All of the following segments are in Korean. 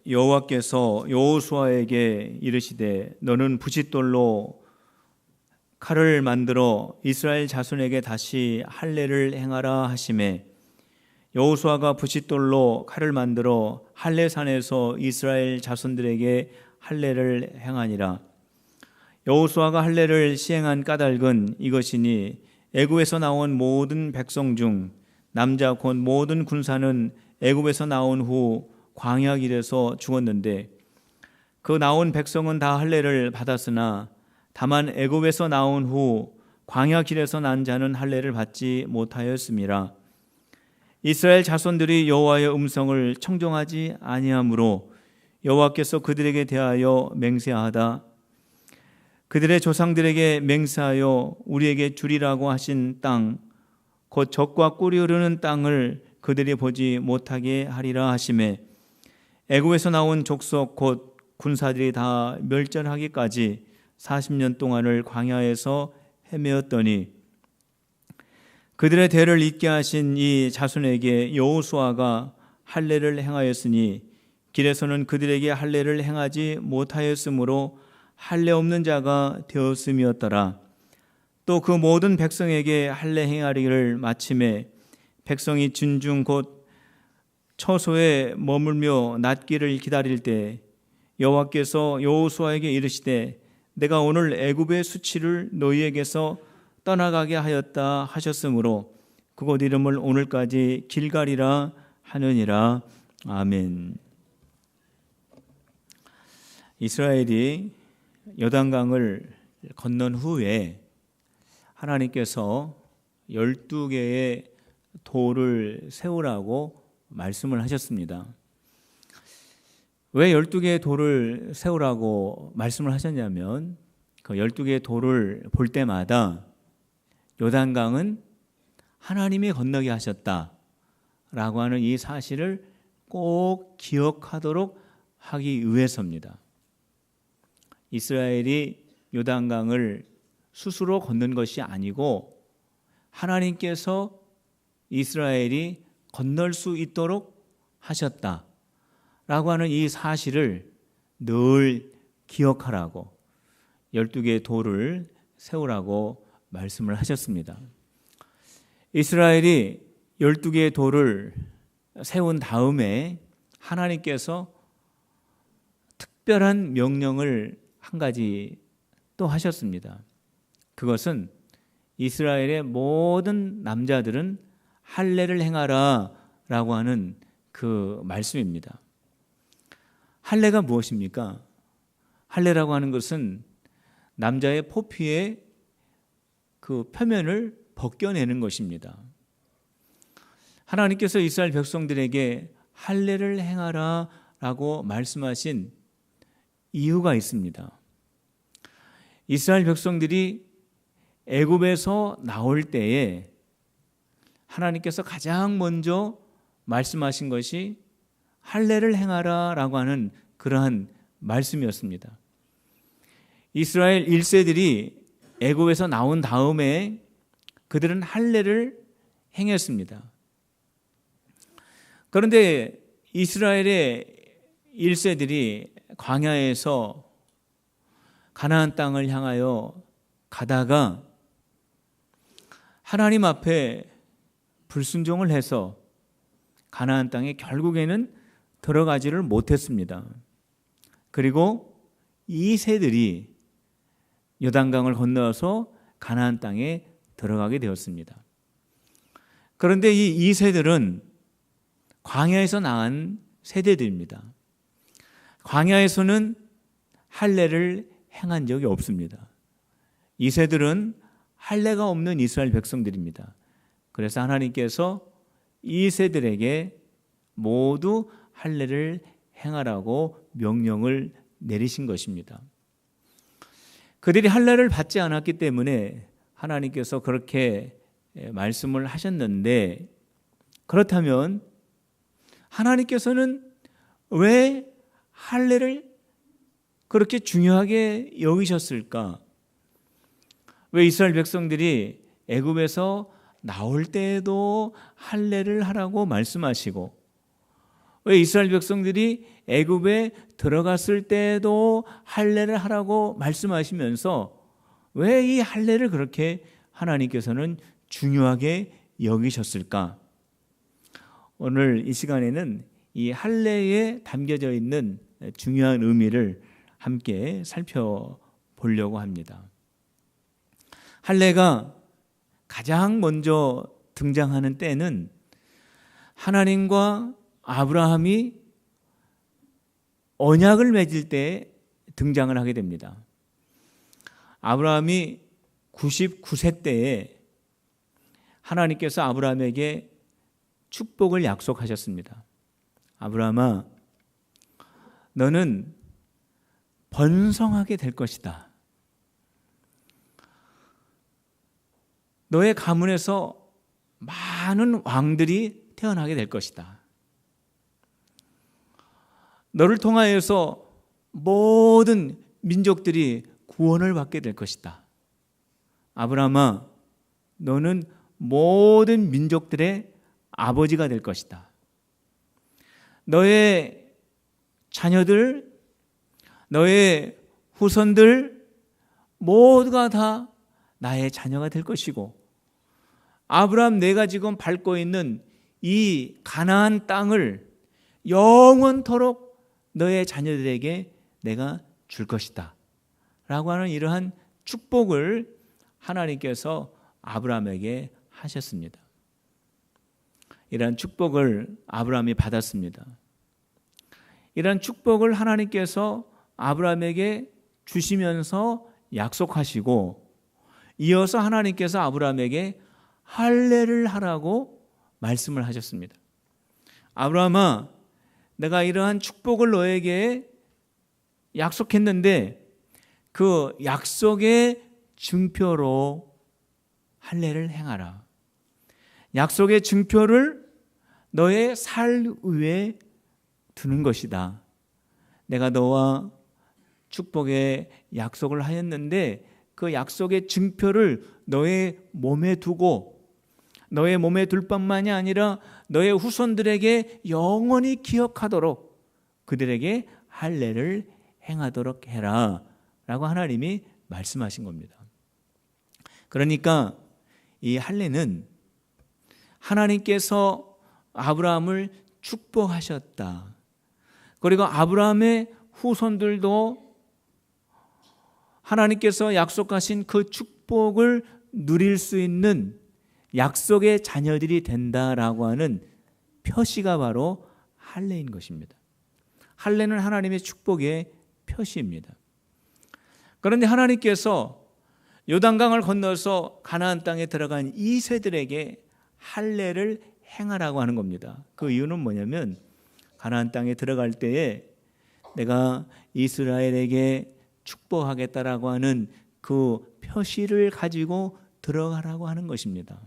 여호와께서 여호수아에게 이르시되 너는 부싯돌로 칼을 만들어 이스라엘 자손에게 다시 할례를 행하라 하시매 여호수아가 부싯돌로 칼을 만들어 할례산에서 이스라엘 자손들에게 할례를 행하니라. 여호수아가 할례를 시행한 까닭은 이것이니 애굽에서 나온 모든 백성 중 남자 곧 모든 군사는 애굽에서 나온 후 광야 길에서 죽었는데 그 나온 백성은 다 할례를 받았으나 다만 애굽에서 나온 후 광야 길에서 난 자는 할례를 받지 못하였음이라. 이스라엘 자손들이 여호와의 음성을 청종하지 아니하므로 여호와께서 그들에게 대하여 맹세하다 그들의 조상들에게 맹세하여 우리에게 주리라고 하신 땅 곧 젖과 꿀이 흐르는 땅을 그들이 보지 못하게 하리라 하시매 애굽에서 나온 족속 곧 군사들이 다 멸절하기까지 40년 동안을 광야에서 헤매었더니 그들의 대를 잇게 하신 이 자손에게 여호수아가 할례를 행하였으니 길에서는 그들에게 할례를 행하지 못하였으므로 할례 없는 자가 되었음이었더라. 또 그 모든 백성에게 할례 행하리를 마침에 백성이 진중 곧 처소에 머물며 낫기를 기다릴 때 여호와께서 여호수아에게 이르시되 내가 오늘 애굽의 수치를 너희에게서 떠나가게 하였다 하셨으므로 그곳 이름을 오늘까지 길갈이라 하느니라. 아멘. 이스라엘이 요단강을 건넌 후에 하나님께서 12개의 돌을 세우라고 말씀을 하셨습니다. 왜 12개의 돌을 세우라고 말씀을 하셨냐면 그 12개의 돌을 볼 때마다 요단강은 하나님이 건너게 하셨다라고 하는 이 사실을 꼭 기억하도록 하기 위해서입니다. 이스라엘이 요단강을 스스로 건넌 것이 아니고 하나님께서 이스라엘이 건널 수 있도록 하셨다라고 하는 이 사실을 늘 기억하라고 12개의 돌을 세우라고 말씀을 하셨습니다. 이스라엘이 12개의 돌을 세운 다음에 하나님께서 특별한 명령을 한 가지 또 하셨습니다. 그것은 이스라엘의 모든 남자들은 할례를 행하라 라고 하는 그 말씀입니다. 할례가 무엇입니까? 할례라고 하는 것은 남자의 포피의 그 표면을 벗겨내는 것입니다. 하나님께서 이스라엘 백성들에게 할례를 행하라 라고 말씀하신 이유가 있습니다. 이스라엘 백성들이 애굽에서 나올 때에 하나님께서 가장 먼저 말씀하신 것이 할례를 행하라 라고 하는 그러한 말씀이었습니다. 이스라엘 1세들이 애굽에서 나온 다음에 그들은 할례를 행했습니다. 그런데 이스라엘의 1세들이 광야에서 가나안 땅을 향하여 가다가 하나님 앞에 불순종을 해서 가나안 땅에 결국에는 들어가지를 못했습니다. 그리고 이 세들이 요단강을 건너서 가나안 땅에 들어가게 되었습니다. 그런데 이 세들은 광야에서 나온 세대들입니다. 광야에서는 할례를 행한 적이 없습니다. 이 세들은 할례가 없는 이스라엘 백성들입니다. 그래서 하나님께서 이 세들에게 모두 할례를 행하라고 명령을 내리신 것입니다. 그들이 할례를 받지 않았기 때문에 하나님께서 그렇게 말씀을 하셨는데, 그렇다면 하나님께서는 왜 할례를 그렇게 중요하게 여기셨을까? 왜 이스라엘 백성들이 애굽에서 나올 때에도 할례를 하라고 말씀하시고, 왜 이스라엘 백성들이 애굽에 들어갔을 때도 할례를 하라고 말씀하시면서 왜 이 할례를 그렇게 하나님께서는 중요하게 여기셨을까? 오늘 이 시간에는 이 할례에 담겨져 있는 중요한 의미를 함께 살펴보려고 합니다. 할례가 가장 먼저 등장하는 때는 하나님과 아브라함이 언약을 맺을 때 등장을 하게 됩니다. 아브라함이 99세 때에 하나님께서 아브라함에게 축복을 약속하셨습니다. 아브라함아, 너는 번성하게 될 것이다. 너의 가문에서 많은 왕들이 태어나게 될 것이다. 너를 통하여서 모든 민족들이 구원을 받게 될 것이다. 아브라함아, 너는 모든 민족들의 아버지가 될 것이다. 너의 자녀들, 너의 후손들 모두가 다 나의 자녀가 될 것이고, 아브라함, 내가 지금 밟고 있는 이 가나안 땅을 영원토록 너의 자녀들에게 내가 줄 것이다 라고 하는 이러한 축복을 하나님께서 아브라함에게 하셨습니다. 이러한 축복을 아브라함이 받았습니다. 이러한 축복을 하나님께서 아브라함에게 주시면서 약속하시고, 이어서 하나님께서 아브라함에게 할례를 하라고 말씀을 하셨습니다. 아브라함아, 내가 이러한 축복을 너에게 약속했는데 그 약속의 증표로 할례를 행하라. 약속의 증표를 너의 살 위에 두는 것이다. 내가 너와 축복의 약속을 하였는데 그 약속의 증표를 너의 몸에 두고, 너의 몸에 둘 뿐만이 아니라 너의 후손들에게 영원히 기억하도록 그들에게 할례를 행하도록 해라 라고 하나님이 말씀하신 겁니다. 그러니까 이 할례는 하나님께서 아브라함을 축복하셨다. 그리고 아브라함의 후손들도 하나님께서 약속하신 그 축복을 누릴 수 있는 약속의 자녀들이 된다라고 하는 표시가 바로 할례인 것입니다. 할례는 하나님의 축복의 표시입니다. 그런데 하나님께서 요단강을 건너서 가나안 땅에 들어간 이 세들에게 할례를 행하라고 하는 겁니다. 그 이유는 뭐냐면, 가나안 땅에 들어갈 때에 내가 이스라엘에게 축복하겠다라고 하는 그 표시를 가지고 들어가라고 하는 것입니다.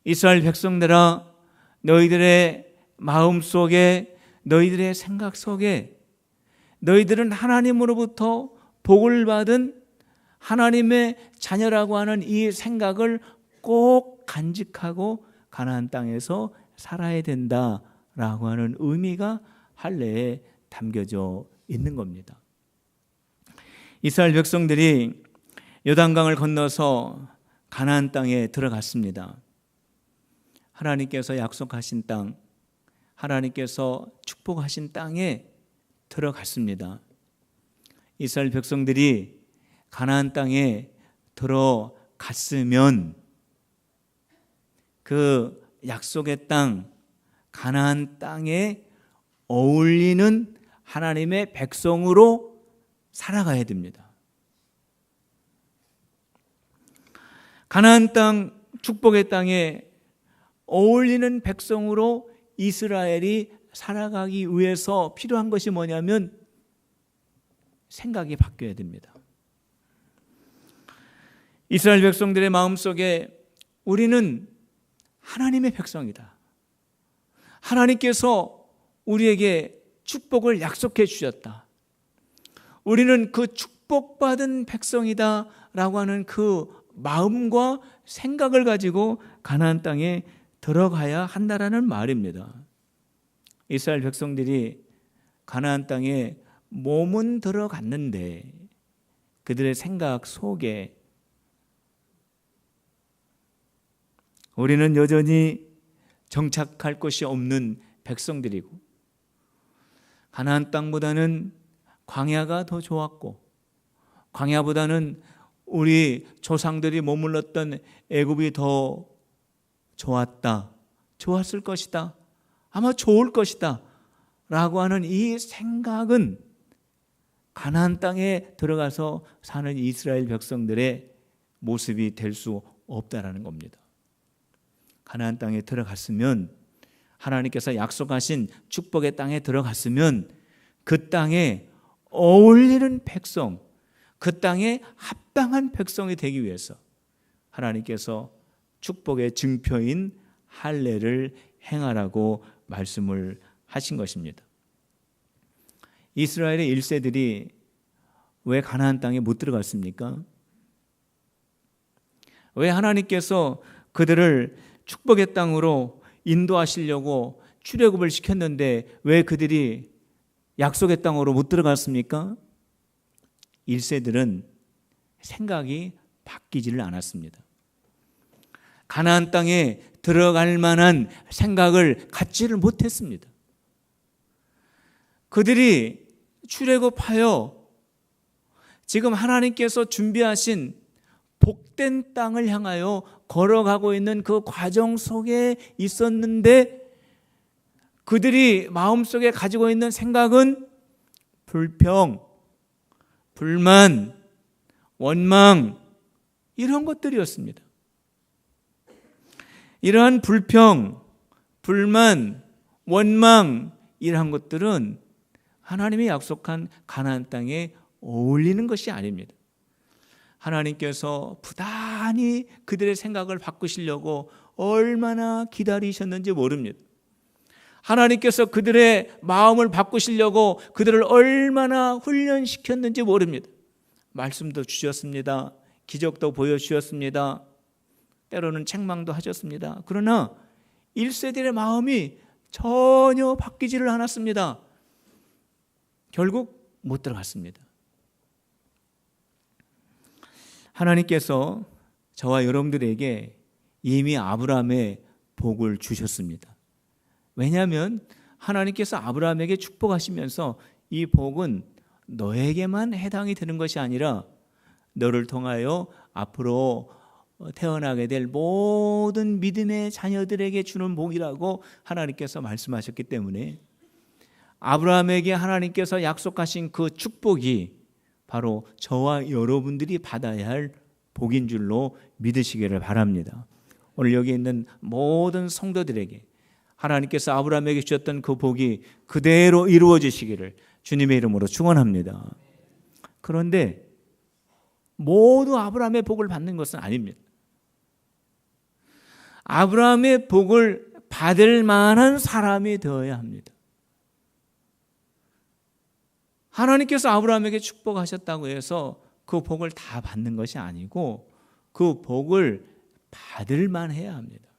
이스라엘 백성들아, 너희들의 마음 속에, 너희들의 생각 속에 너희들은 하나님으로부터 복을 받은 하나님의 자녀라고 하는 이 생각을 꼭 간직하고 가나안 땅에서 살아야 된다라고 하는 의미가 할례에 담겨져 있는 겁니다. 이스라엘 백성들이 요단강을 건너서 가나안 땅에 들어갔습니다. 하나님께서 약속하신 땅, 하나님께서 축복하신 땅에 들어갔습니다. 이스라엘 백성들이 가나안 땅에 들어갔으면 그 약속의 땅, 가나안 땅에 어울리는 하나님의 백성으로 살아가야 됩니다. 가나안 땅, 축복의 땅에 어울리는 백성으로 이스라엘이 살아가기 위해서 필요한 것이 뭐냐면 생각이 바뀌어야 됩니다. 이스라엘 백성들의 마음속에 우리는 하나님의 백성이다. 하나님께서 우리에게 축복을 약속해 주셨다. 우리는 그 축복받은 백성이다 라고 하는 그 마음과 생각을 가지고 가나안 땅에 들어가야 한다라는 말입니다. 이스라엘 백성들이 가나안 땅에 몸은 들어갔는데 그들의 생각 속에 우리는 여전히 정착할 곳이 없는 백성들이고 가나안 땅보다는 광야가 더 좋았고 광야보다는 우리 조상들이 머물렀던 애굽이 더 좋았다, 좋았을 것이다, 아마 좋을 것이다 라고 하는 이 생각은 가나안 땅에 들어가서 사는 이스라엘 백성들의 모습이 될 수 없다라는 겁니다. 가나안 땅에 들어갔으면, 하나님께서 약속하신 축복의 땅에 들어갔으면 그 땅에 어울리는 백성, 그 땅에 합당한 백성이 되기 위해서 하나님께서 축복의 증표인 할례를 행하라고 말씀을 하신 것입니다. 이스라엘의 1세들이 왜 가나안 땅에 못 들어갔습니까? 왜 하나님께서 그들을 축복의 땅으로 인도하시려고 출애굽을 시켰는데 왜 그들이 약속의 땅으로 못 들어갔습니까? 1세들은 생각이 바뀌지를 않았습니다. 가나안 땅에 들어갈 만한 생각을 갖지를 못했습니다. 그들이 출애굽하여 지금 하나님께서 준비하신 복된 땅을 향하여 걸어가고 있는 그 과정 속에 있었는데 그들이 마음속에 가지고 있는 생각은 불평, 불만, 원망 이런 것들이었습니다. 이러한 불평, 불만, 원망 이러한 것들은 하나님이 약속한 가나안 땅에 어울리는 것이 아닙니다. 하나님께서 부단히 그들의 생각을 바꾸시려고 얼마나 기다리셨는지 모릅니다. 하나님께서 그들의 마음을 바꾸시려고 그들을 얼마나 훈련시켰는지 모릅니다. 말씀도 주셨습니다. 기적도 보여주셨습니다. 때로는 책망도 하셨습니다. 그러나 1세들의 마음이 전혀 바뀌지를 않았습니다. 결국 못 들어갔습니다. 하나님께서 저와 여러분들에게 이미 아브라함의 복을 주셨습니다. 왜냐하면 하나님께서 아브라함에게 축복하시면서 이 복은 너에게만 해당이 되는 것이 아니라 너를 통하여 앞으로 태어나게 될 모든 믿음의 자녀들에게 주는 복이라고 하나님께서 말씀하셨기 때문에 아브라함에게 하나님께서 약속하신 그 축복이 바로 저와 여러분들이 받아야 할 복인 줄로 믿으시기를 바랍니다. 오늘 여기 있는 모든 성도들에게 하나님께서 아브라함에게 주셨던 그 복이 그대로 이루어지시기를 주님의 이름으로 축원합니다. 그런데 모두 아브라함의 복을 받는 것은 아닙니다. 아브라함의 복을 받을 만한 사람이 되어야 합니다. 하나님께서 아브라함에게 축복하셨다고 해서 그 복을 다 받는 것이 아니고 그 복을 받을 만해야 합니다.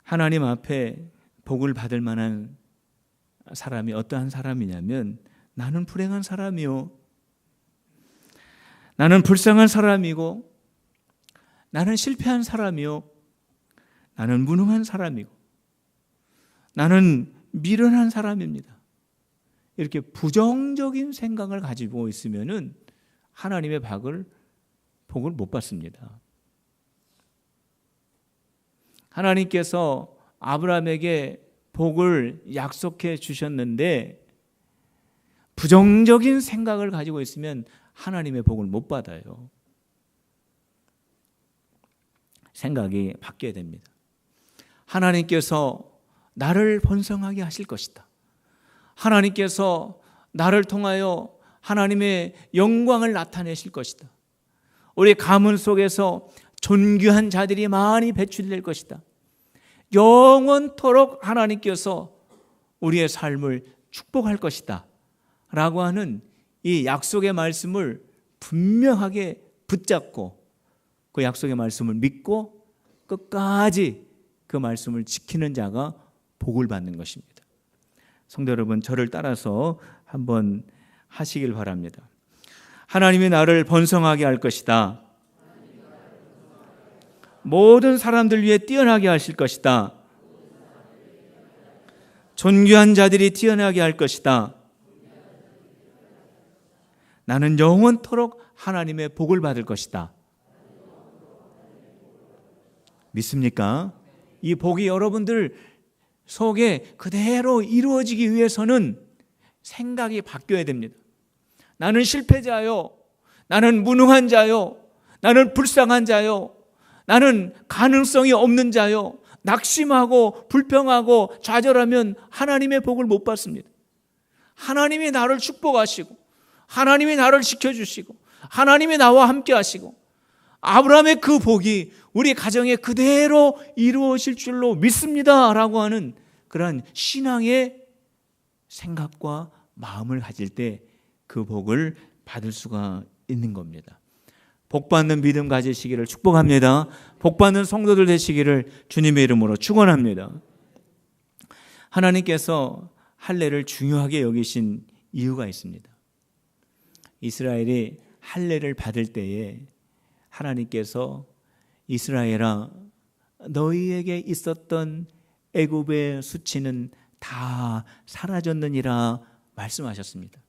하나님 앞에 복을 받을 만한 사람이 어떠한 사람이냐면 나는 불행한 사람이요, 나는 불쌍한 사람이고, 나는 실패한 사람이요, 나는 무능한 사람이고, 나는 미련한 사람입니다. 이렇게 부정적인 생각을 가지고 있으면은 하나님의 복을 못 받습니다. 하나님께서 아브라함에게 복을 약속해 주셨는데 부정적인 생각을 가지고 있으면 하나님의 복을 못 받아요. 생각이 바뀌어야 됩니다. 하나님께서 나를 번성하게 하실 것이다. 하나님께서 나를 통하여 하나님의 영광을 나타내실 것이다. 우리 가문 속에서 존귀한 자들이 많이 배출될 것이다. 영원토록 하나님께서 우리의 삶을 축복할 것이다 라고 하는 이 약속의 말씀을 분명하게 붙잡고 그 약속의 말씀을 믿고 끝까지 그 말씀을 지키는 자가 복을 받는 것입니다. 성도 여러분, 저를 따라서 한번 하시길 바랍니다. 하나님이 나를 번성하게 할 것이다. 모든 사람들 위해 뛰어나게 하실 것이다. 존귀한 자들이 뛰어나게 할 것이다. 나는 영원토록 하나님의 복을 받을 것이다. 믿습니까? 이 복이 여러분들 속에 그대로 이루어지기 위해서는 생각이 바뀌어야 됩니다. 나는 실패자요. 나는 무능한 자요. 나는 불쌍한 자요. 나는 가능성이 없는 자요. 낙심하고 불평하고 좌절하면 하나님의 복을 못 받습니다. 하나님이 나를 축복하시고 하나님이 나를 지켜주시고 하나님이 나와 함께 하시고 아브라함의 그 복이 우리 가정에 그대로 이루어질 줄로 믿습니다 라고 하는 그러한 신앙의 생각과 마음을 가질 때 그 복을 받을 수가 있는 겁니다. 복받는 믿음 가지시기를 축복합니다. 복받는 성도들 되시기를 주님의 이름으로 축원합니다. 하나님께서 할례를 중요하게 여기신 이유가 있습니다. 이스라엘이 할례를 받을 때에 하나님께서 이스라엘아 너희에게 있었던 애굽의 수치는 다 사라졌느니라 말씀하셨습니다.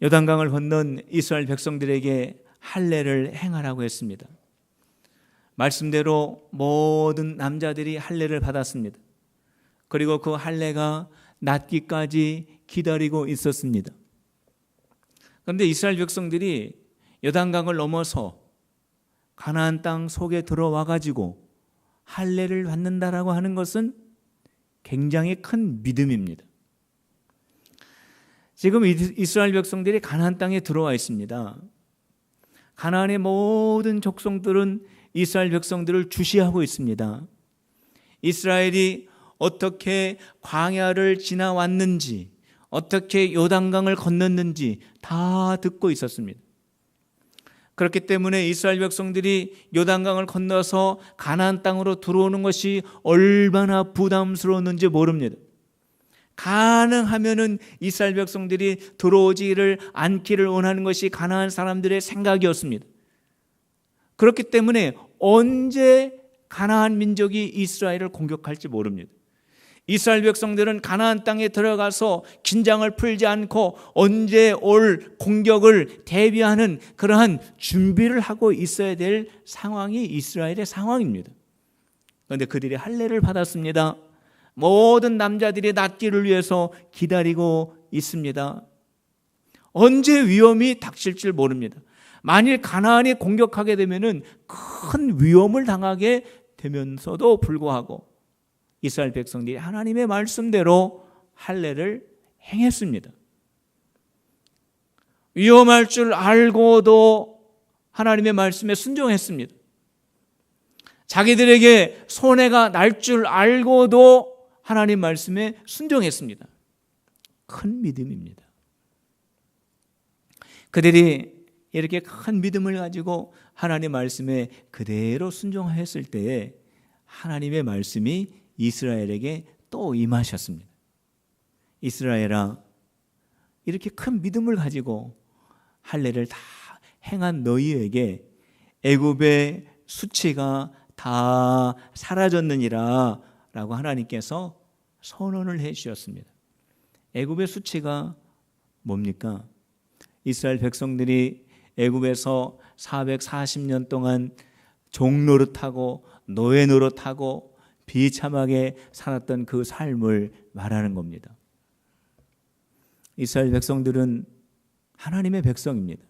요단강을 건넌 이스라엘 백성들에게 할례를 행하라고 했습니다. 말씀대로 모든 남자들이 할례를 받았습니다. 그리고 그 할례가 낫기까지 기다리고 있었습니다. 그런데 이스라엘 백성들이 요단강을 넘어서 가나안 땅 속에 들어와 가지고 할례를 받는다라고 하는 것은 굉장히 큰 믿음입니다. 지금 이스라엘 백성들이 가나안 땅에 들어와 있습니다. 가나안의 모든 족속들은 이스라엘 백성들을 주시하고 있습니다. 이스라엘이 어떻게 광야를 지나왔는지, 어떻게 요단강을 건넜는지 다 듣고 있었습니다. 그렇기 때문에 이스라엘 백성들이 요단강을 건너서 가나안 땅으로 들어오는 것이 얼마나 부담스러웠는지 모릅니다. 가능하면은 이스라엘 백성들이 들어오지를 않기를 원하는 것이 가나안 사람들의 생각이었습니다. 그렇기 때문에 언제 가나안 민족이 이스라엘을 공격할지 모릅니다. 이스라엘 백성들은 가나안 땅에 들어가서 긴장을 풀지 않고 언제 올 공격을 대비하는 그러한 준비를 하고 있어야 될 상황이 이스라엘의 상황입니다. 그런데 그들이 할례를 받았습니다. 모든 남자들이 낫기를 위해서 기다리고 있습니다. 언제 위험이 닥칠 줄 모릅니다. 만일 가나안이 공격하게 되면은 큰 위험을 당하게 되면서도 불구하고 이스라엘 백성들이 하나님의 말씀대로 할례를 행했습니다. 위험할 줄 알고도 하나님의 말씀에 순종했습니다. 자기들에게 손해가 날 줄 알고도 하나님 말씀에 순종했습니다. 큰 믿음입니다. 그들이 이렇게 큰 믿음을 가지고 하나님 말씀에 그대로 순종했을 때에 하나님의 말씀이 이스라엘에게 또 임하셨습니다. 이스라엘아, 이렇게 큰 믿음을 가지고 할례를 다 행한 너희에게 애굽의 수치가 다 사라졌느니라 라고 하나님께서 선언을 해 주셨습니다. 애굽의 수치가 뭡니까? 이스라엘 백성들이 애굽에서 440년 동안 종노릇하고 노예 노릇하고 비참하게 살았던 그 삶을 말하는 겁니다. 이스라엘 백성들은 하나님의 백성입니다.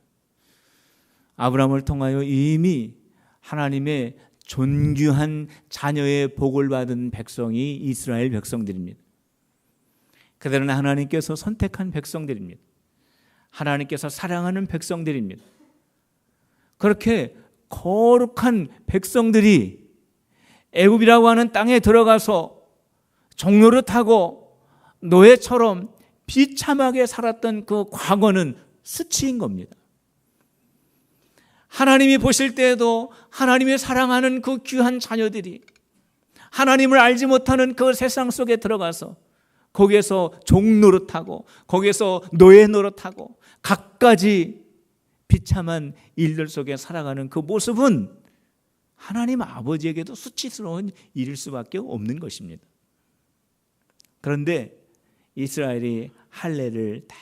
아브라함을 통하여 이미 하나님의 존귀한 자녀의 복을 받은 백성이 이스라엘 백성들입니다. 그들은 하나님께서 선택한 백성들입니다. 하나님께서 사랑하는 백성들입니다. 그렇게 거룩한 백성들이 애굽이라고 하는 땅에 들어가서 종노릇하고 노예처럼 비참하게 살았던 그 과거는 수치인 겁니다. 하나님이 보실 때에도 하나님의 사랑하는 그 귀한 자녀들이 하나님을 알지 못하는 그 세상 속에 들어가서 거기에서 종 노릇하고 거기에서 노예 노릇하고 갖가지 비참한 일들 속에 살아가는 그 모습은 하나님 아버지에게도 수치스러운 일일 수밖에 없는 것입니다. 그런데 이스라엘이 할례를 딱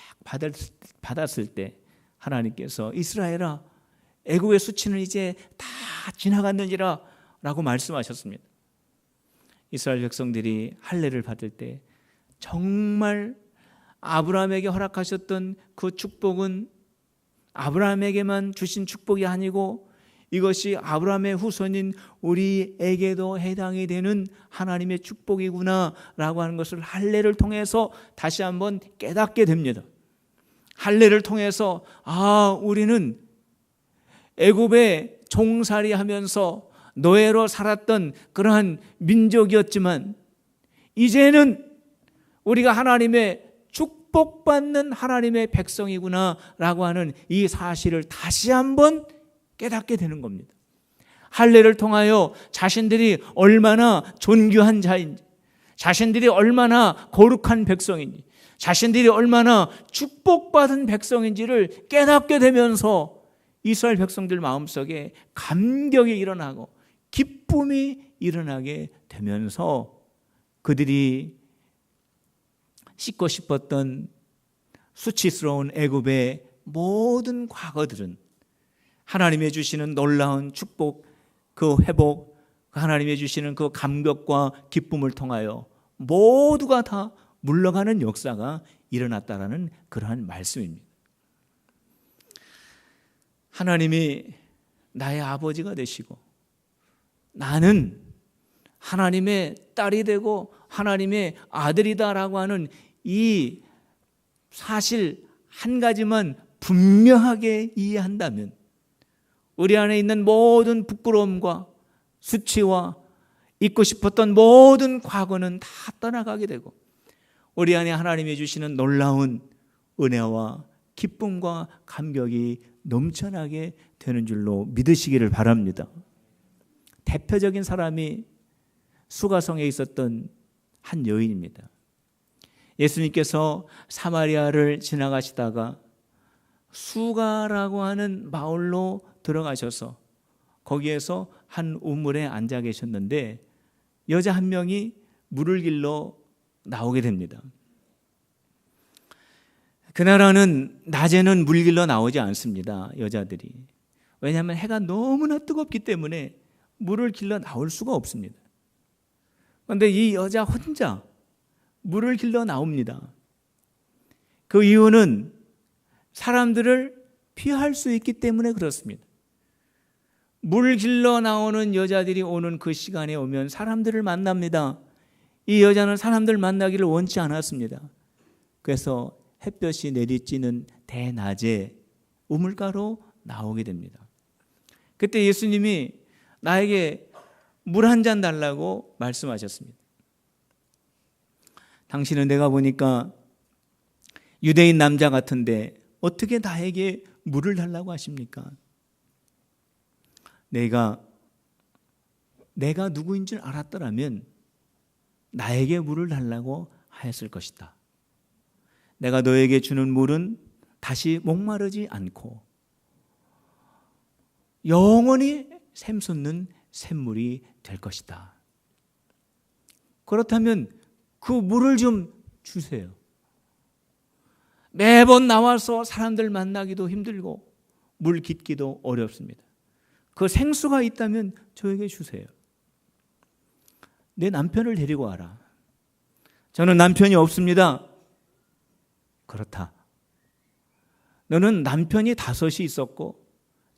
받았을 때 하나님께서 이스라엘아, 애국의 수치는 이제 다 지나갔느니라 라고 말씀하셨습니다. 이스라엘 백성들이 할례를 받을 때 정말 아브라함에게 허락하셨던 그 축복은 아브라함에게만 주신 축복이 아니고 이것이 아브라함의 후손인 우리에게도 해당이 되는 하나님의 축복이구나 라고 하는 것을 할례를 통해서 다시 한번 깨닫게 됩니다. 할례를 통해서 우리는 애굽에 종살이하면서 노예로 살았던 그러한 민족이었지만 이제는 우리가 하나님의 축복받는 하나님의 백성이구나 라고 하는 이 사실을 다시 한번 깨닫게 되는 겁니다. 할례를 통하여 자신들이 얼마나 존귀한 자인지, 자신들이 얼마나 거룩한 백성인지, 자신들이 얼마나 축복받은 백성인지를 깨닫게 되면서 이스라엘 백성들 마음속에 감격이 일어나고 기쁨이 일어나게 되면서 그들이 씻고 싶었던 수치스러운 애굽의 모든 과거들은 하나님이 주시는 놀라운 축복, 그 회복, 하나님이 주시는 그 감격과 기쁨을 통하여 모두가 다 물러가는 역사가 일어났다라는 그러한 말씀입니다. 하나님이 나의 아버지가 되시고 나는 하나님의 딸이 되고 하나님의 아들이다라고 하는 이 사실 한 가지만 분명하게 이해한다면 우리 안에 있는 모든 부끄러움과 수치와 잊고 싶었던 모든 과거는 다 떠나가게 되고 우리 안에 하나님이 주시는 놀라운 은혜와 기쁨과 감격이 넘쳐나게 되는 줄로 믿으시기를 바랍니다. 대표적인 사람이 수가성에 있었던 한 여인입니다. 예수님께서 사마리아를 지나가시다가 수가라고 하는 마을로 들어가셔서 거기에서 한 우물에 앉아 계셨는데 여자 한 명이 물을 길러 나오게 됩니다. 그 나라는 낮에는 물 길러 나오지 않습니다. 여자들이. 왜냐하면 해가 너무나 뜨겁기 때문에 물을 길러 나올 수가 없습니다. 그런데 이 여자 혼자 물을 길러 나옵니다. 그 이유는 사람들을 피할 수 있기 때문에 그렇습니다. 물 길러 나오는 여자들이 오는 그 시간에 오면 사람들을 만납니다. 이 여자는 사람들 만나기를 원치 않았습니다. 그래서 햇볕이 내리쬐는 대낮에 우물가로 나오게 됩니다. 그때 예수님이 나에게 물 한 잔 달라고 말씀하셨습니다. 당신은 내가 보니까 유대인 남자 같은데 어떻게 나에게 물을 달라고 하십니까? 내가 누구인 줄 알았더라면 나에게 물을 달라고 하였을 것이다. 내가 너에게 주는 물은 다시 목마르지 않고 영원히 샘솟는 샘물이 될 것이다. 그렇다면 그 물을 좀 주세요. 매번 나와서 사람들 만나기도 힘들고 물 깃기도 어렵습니다. 그 생수가 있다면 저에게 주세요. 내 남편을 데리고 와라. 저는 남편이 없습니다. 그렇다. 너는 남편이 5이 있었고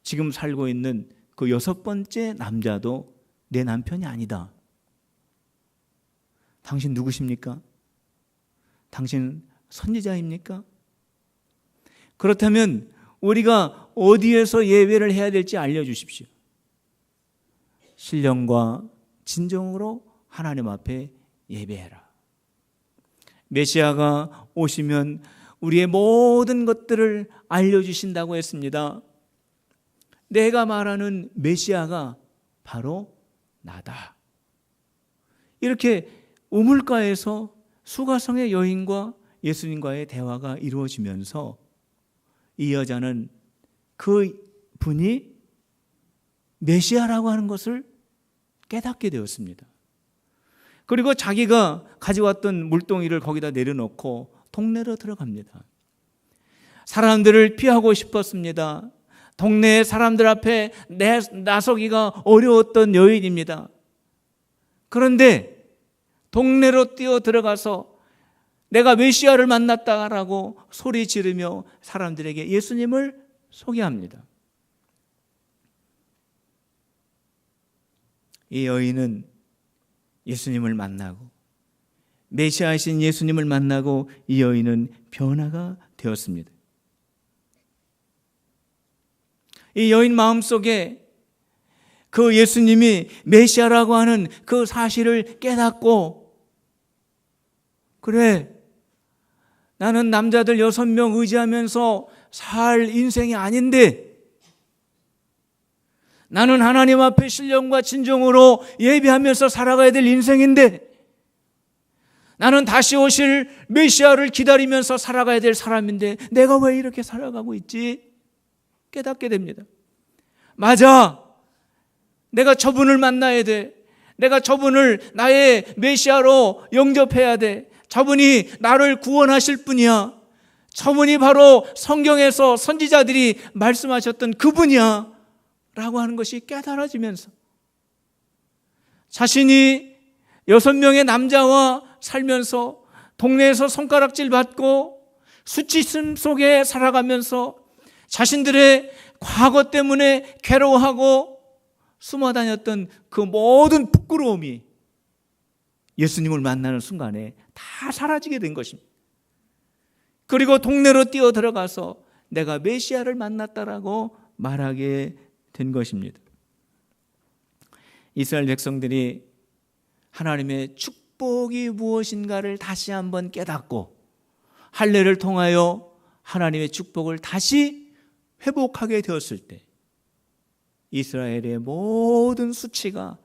지금 살고 있는 그 6번째 남자도 내 남편이 아니다. 당신 누구십니까? 당신 선지자입니까? 그렇다면 우리가 어디에서 예배를 해야 될지 알려주십시오. 신령과 진정으로 하나님 앞에 예배해라. 메시아가 오시면 우리의 모든 것들을 알려주신다고 했습니다. 내가 말하는 메시아가 바로 나다. 이렇게 우물가에서 수가성의 여인과 예수님과의 대화가 이루어지면서 이 여자는 그 분이 메시아라고 하는 것을 깨닫게 되었습니다. 그리고 자기가 가져왔던 물동이를 거기다 내려놓고 동네로 들어갑니다. 사람들을 피하고 싶었습니다. 동네 사람들 앞에 나서기가 어려웠던 여인입니다. 그런데 동네로 뛰어 들어가서 내가 메시아를 만났다라고 소리 지르며 사람들에게 예수님을 소개합니다. 이 여인은 예수님을 만나고 메시아이신 예수님을 만나고 이 여인은 변화가 되었습니다. 이 여인 마음속에 그 예수님이 메시아라고 하는 그 사실을 깨닫고, 그래, 나는 남자들 6명 의지하면서 살 인생이 아닌데, 나는 하나님 앞에 신령과 진정으로 예배하면서 살아가야 될 인생인데, 나는 다시 오실 메시아를 기다리면서 살아가야 될 사람인데 내가 왜 이렇게 살아가고 있지? 깨닫게 됩니다. 맞아, 내가 저분을 만나야 돼. 내가 저분을 나의 메시아로 영접해야 돼. 저분이 나를 구원하실 분이야. 저분이 바로 성경에서 선지자들이 말씀하셨던 그분이야 라고 하는 것이 깨달아지면서 자신이 6명의 남자와 살면서 동네에서 손가락질 받고 수치심 속에 살아가면서 자신들의 과거 때문에 괴로워하고 숨어 다녔던 그 모든 부끄러움이 예수님을 만나는 순간에 다 사라지게 된 것입니다. 그리고 동네로 뛰어 들어가서 내가 메시아를 만났다라고 말하게 된 것입니다. 이스라엘 백성들이 하나님의 축복이 무엇인가를 다시 한번 깨닫고 할례를 통하여 하나님의 축복을 다시 회복하게 되었을 때 이스라엘의 모든 수치가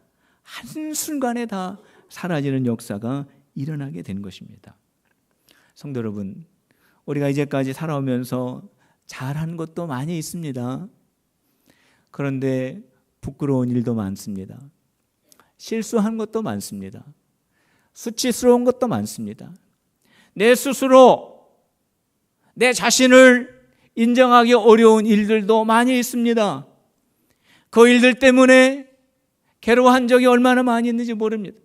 한순간에 다 사라지는 역사가 일어나게 된 것입니다. 성도 여러분, 우리가 이제까지 살아오면서 잘한 것도 많이 있습니다. 그런데 부끄러운 일도 많습니다. 실수한 것도 많습니다. 수치스러운 것도 많습니다. 내 스스로 내 자신을 인정하기 어려운 일들도 많이 있습니다. 그 일들 때문에 괴로워한 적이 얼마나 많이 있는지 모릅니다.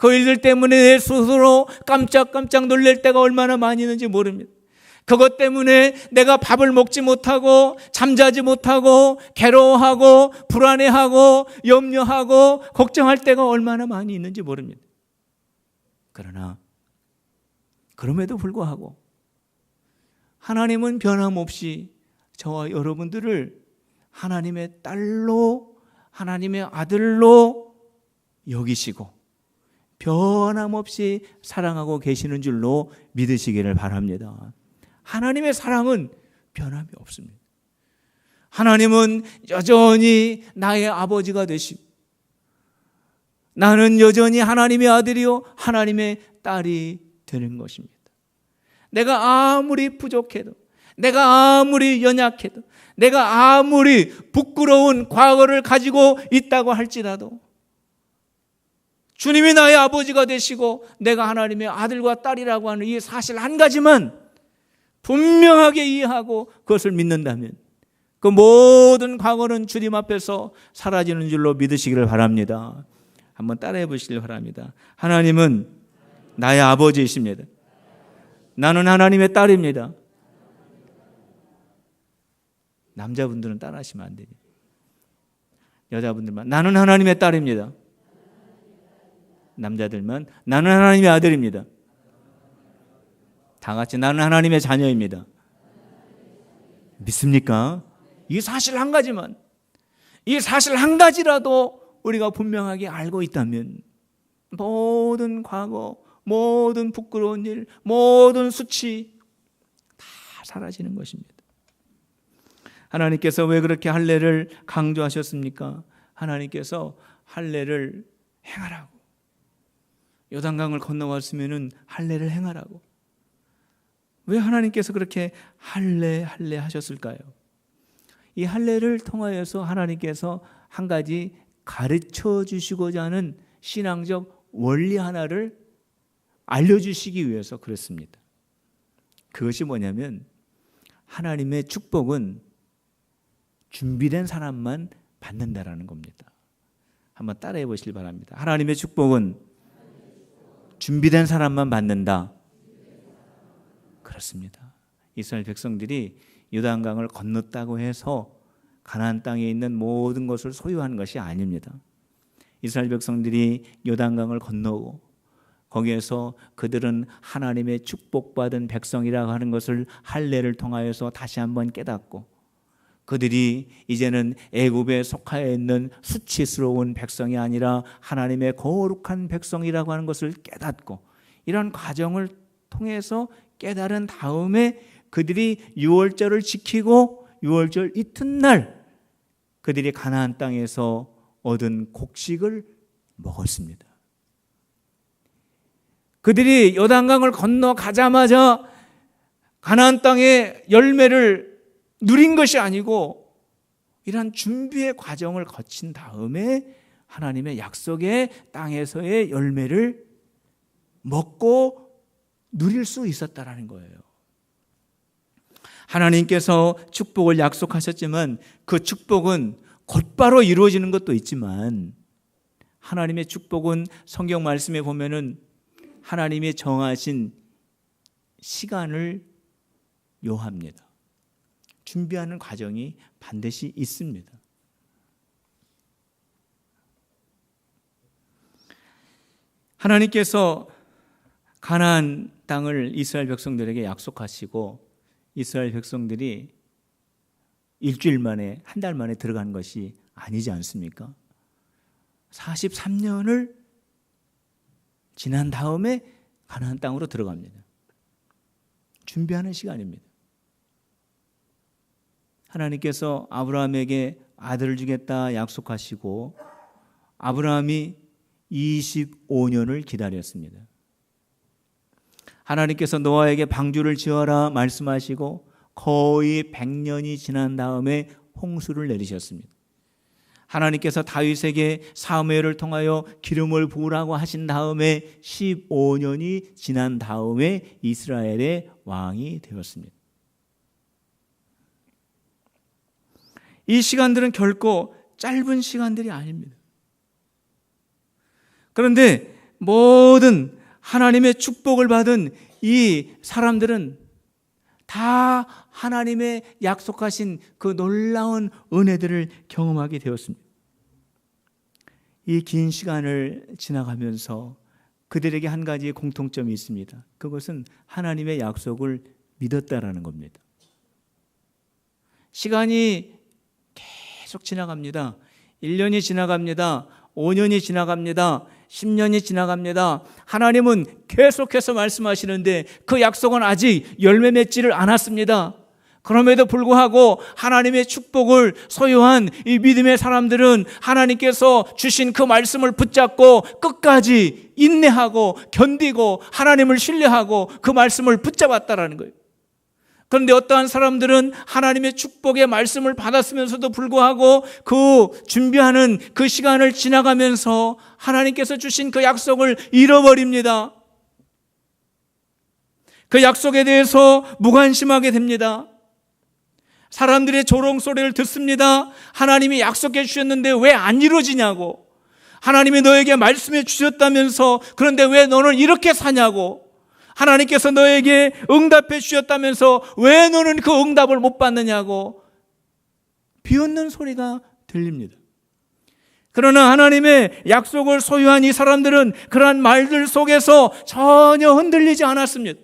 그 일들 때문에 내 스스로 깜짝깜짝 놀랄 때가 얼마나 많이 있는지 모릅니다. 그것 때문에 내가 밥을 먹지 못하고 잠자지 못하고 괴로워하고 불안해하고 염려하고 걱정할 때가 얼마나 많이 있는지 모릅니다. 그러나 그럼에도 불구하고 하나님은 변함없이 저와 여러분들을 하나님의 딸로 하나님의 아들로 여기시고 변함없이 사랑하고 계시는 줄로 믿으시기를 바랍니다. 하나님의 사랑은 변함이 없습니다. 하나님은 여전히 나의 아버지가 되시고 나는 여전히 하나님의 아들이요 하나님의 딸이 되는 것입니다. 내가 아무리 부족해도, 내가 아무리 연약해도, 내가 아무리 부끄러운 과거를 가지고 있다고 할지라도 주님이 나의 아버지가 되시고 내가 하나님의 아들과 딸이라고 하는 이 사실 한 가지만 분명하게 이해하고 그것을 믿는다면 그 모든 과거는 주님 앞에서 사라지는 줄로 믿으시기를 바랍니다. 한번 따라해 보시길 바랍니다. 하나님은 나의 아버지이십니다. 나는 하나님의 딸입니다. 남자분들은 따라하시면 안 되죠. 여자분들만 나는 하나님의 딸입니다. 남자들만 나는 하나님의 아들입니다. 다 같이 나는 하나님의 자녀입니다. 믿습니까? 이 사실 한 가지만, 이 사실 한 가지라도 우리가 분명하게 알고 있다면 모든 과거, 모든 부끄러운 일, 모든 수치 다 사라지는 것입니다. 하나님께서 왜 그렇게 할례를 강조하셨습니까? 하나님께서 할례를 행하라고. 요단강을 건너왔으면은 할례를 행하라고. 왜 하나님께서 그렇게 할례 하셨을까요? 이 할례를 통하여서 하나님께서 한 가지 가르쳐 주시고자 하는 신앙적 원리 하나를 알려주시기 위해서 그렇습니다. 그것이 뭐냐면 하나님의 축복은 준비된 사람만 받는다라는 겁니다. 한번 따라해 보시길 바랍니다. 하나님의 축복은 준비된 사람만 받는다. 그렇습니다. 이스라엘 백성들이 요단강을 건넜다고 해서 가나안 땅에 있는 모든 것을 소유한 것이 아닙니다. 이스라엘 백성들이 요단강을 건너고 거기에서 그들은 하나님의 축복받은 백성이라고 하는 것을 할례를 통하여서 다시 한번 깨닫고, 그들이 이제는 애굽에 속하여 있는 수치스러운 백성이 아니라 하나님의 거룩한 백성이라고 하는 것을 깨닫고, 이런 과정을 통해서 깨달은 다음에 그들이 유월절을 지키고 유월절 이튿날 그들이 가나안 땅에서 얻은 곡식을 먹었습니다. 그들이 요단강을 건너가자마자 가나안 땅의 열매를 누린 것이 아니고 이러한 준비의 과정을 거친 다음에 하나님의 약속의 땅에서의 열매를 먹고 누릴 수 있었다라는 거예요. 하나님께서 축복을 약속하셨지만 그 축복은 곧바로 이루어지는 것도 있지만 하나님의 축복은 성경 말씀에 보면은 하나님이 정하신 시간을 요합니다. 준비하는 과정이 반드시 있습니다. 하나님께서 가나안 땅을 이스라엘 백성들에게 약속하시고 이스라엘 백성들이 일주일 만에, 한 달 만에 들어간 것이 아니지 않습니까? 43년을 지난 다음에 가나안 땅으로 들어갑니다. 준비하는 시간입니다. 하나님께서 아브라함에게 아들을 주겠다 약속하시고 아브라함이 25년을 기다렸습니다. 하나님께서 노아에게 방주를 지어라 말씀하시고 거의 100년이 지난 다음에 홍수를 내리셨습니다. 하나님께서 다윗에게 사무엘을 통하여 기름을 부으라고 하신 다음에 15년이 지난 다음에 이스라엘의 왕이 되었습니다. 이 시간들은 결코 짧은 시간들이 아닙니다. 그런데 모든 하나님의 축복을 받은 이 사람들은 다 하나님의 약속하신 그 놀라운 은혜들을 경험하게 되었습니다. 이 긴 시간을 지나가면서 그들에게 한 가지 공통점이 있습니다. 그것은 하나님의 약속을 믿었다라는 겁니다. 시간이 계속 지나갑니다. 1년이 지나갑니다. 5년이 지나갑니다. 10년이 지나갑니다. 하나님은 계속해서 말씀하시는데 그 약속은 아직 열매 맺지를 않았습니다. 그럼에도 불구하고 하나님의 축복을 소유한 이 믿음의 사람들은 하나님께서 주신 그 말씀을 붙잡고 끝까지 인내하고 견디고 하나님을 신뢰하고 그 말씀을 붙잡았다라는 거예요. 그런데 어떠한 사람들은 하나님의 축복의 말씀을 받았으면서도 불구하고 그 준비하는 그 시간을 지나가면서 하나님께서 주신 그 약속을 잃어버립니다. 그 약속에 대해서 무관심하게 됩니다. 사람들의 조롱소리를 듣습니다. 하나님이 약속해 주셨는데 왜 안 이루어지냐고. 하나님이 너에게 말씀해 주셨다면서 그런데 왜 너는 이렇게 사냐고. 하나님께서 너에게 응답해 주셨다면서 왜 너는 그 응답을 못 받느냐고 비웃는 소리가 들립니다. 그러나 하나님의 약속을 소유한 이 사람들은 그러한 말들 속에서 전혀 흔들리지 않았습니다.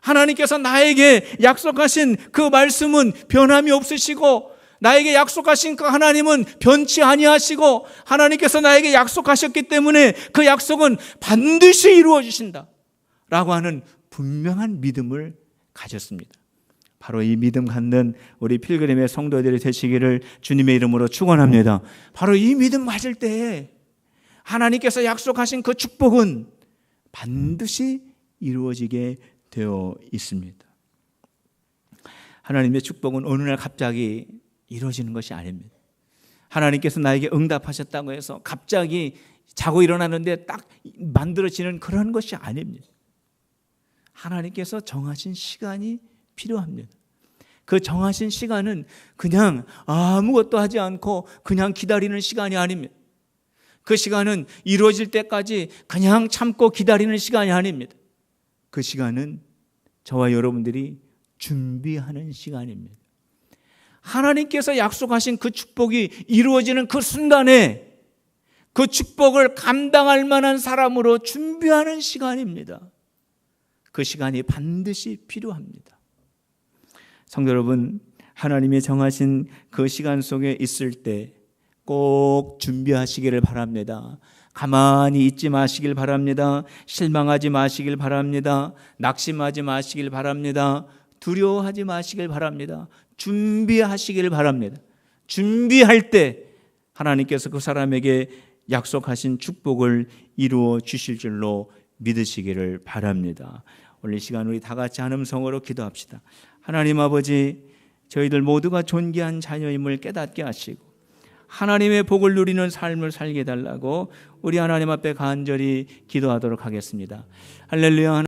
하나님께서 나에게 약속하신 그 말씀은 변함이 없으시고 나에게 약속하신 그 하나님은 변치 아니하시고 하나님께서 나에게 약속하셨기 때문에 그 약속은 반드시 이루어 주신다 라고 하는 분명한 믿음을 가졌습니다. 바로 이 믿음 갖는 우리 필그림의 성도들이 되시기를 주님의 이름으로 축원합니다. 바로 이 믿음 가질 때에 하나님께서 약속하신 그 축복은 반드시 이루어지게 되어 있습니다. 하나님의 축복은 어느 날 갑자기 이루어지는 것이 아닙니다. 하나님께서 나에게 응답하셨다고 해서 갑자기 자고 일어나는데 딱 만들어지는 그런 것이 아닙니다. 하나님께서 정하신 시간이 필요합니다. 그 정하신 시간은 그냥 아무것도 하지 않고 그냥 기다리는 시간이 아닙니다. 그 시간은 이루어질 때까지 그냥 참고 기다리는 시간이 아닙니다. 그 시간은 저와 여러분들이 준비하는 시간입니다. 하나님께서 약속하신 그 축복이 이루어지는 그 순간에 그 축복을 감당할 만한 사람으로 준비하는 시간입니다. 그 시간이 반드시 필요합니다. 성도 여러분, 하나님이 정하신 그 시간 속에 있을 때 꼭 준비하시기를 바랍니다. 가만히 있지 마시길 바랍니다. 실망하지 마시길 바랍니다. 낙심하지 마시길 바랍니다. 두려워하지 마시길 바랍니다. 준비하시길 바랍니다. 준비할 때 하나님께서 그 사람에게 약속하신 축복을 이루어 주실 줄로 믿으시기를 바랍니다. 오늘 이 시간 우리 다 같이 한 음성으로 기도합시다. 하나님 아버지, 저희들 모두가 존귀한 자녀임을 깨닫게 하시고 하나님의 복을 누리는 삶을 살게 해달라고 우리 하나님 앞에 간절히 기도하도록 하겠습니다. 할렐루야.